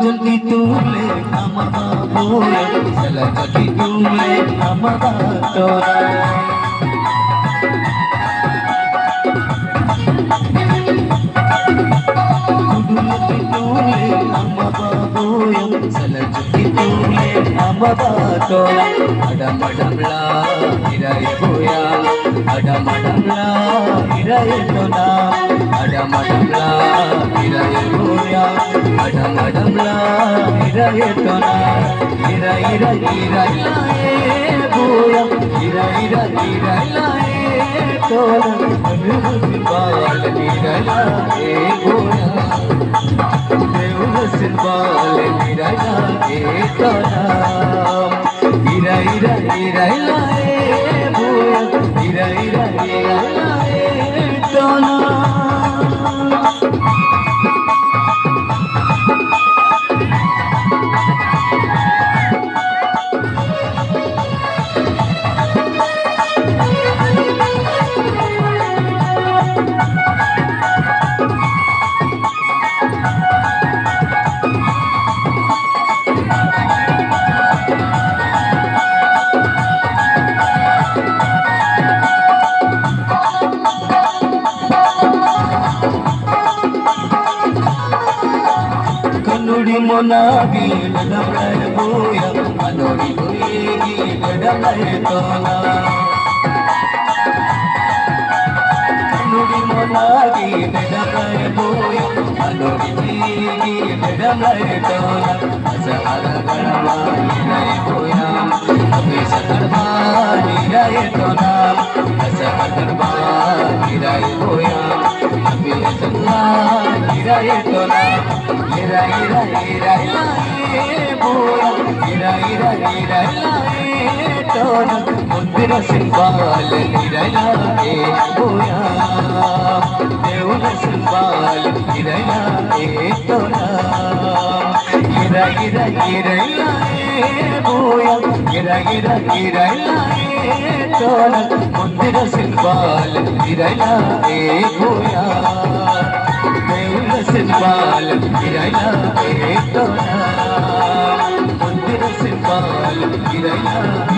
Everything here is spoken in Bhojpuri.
जल्दी तुमले नमगा बोया चला जल्दी तुमले नमगा तोरा जल्दी तुमले नमगा बोया चला जल्दी तुमले नमगा तोरा अडम अडमला हिराई बोया अडम अडमला हिराई तोना अडम अडमला हिराई बोया अडम अडमला हिराई तोना हिरा हिरा हिरा लाए बोया हिरा हिरा हिरा लाए तोना अनुमति बाल हिरा लाए बोया देवस बाल हिरा लाए तोना हिरा हिरा हिरा लाए बोया हिरा हिरा हिरा लाए तोना मोनागी गडमय बोया मनोरी बोएगी गडमय तोना मनोरी मोनागी गडमय बोया मनोरी बोएगी गडमय तोना असहर गडमा हिराय बोया अबे सकरबा हिराय तोना असहर गडमा हिराय बोया अबे सकरबा हिराय तोना हिरा हिरा हिरा लाए बोया हिरा हिरा हिरा लाए तोना मंदिर सिंबाल हिरा लाए बोया देवल सिंबाल हिरा लाए तोना हिरा हिरा हिरा लाए बोया हिरा हिरा हिरा लाए तोना मंदिर सिंबाल हिरा लाए बोया सिंबाल गिराया एक तोना मंदिर सिंबाल गिराया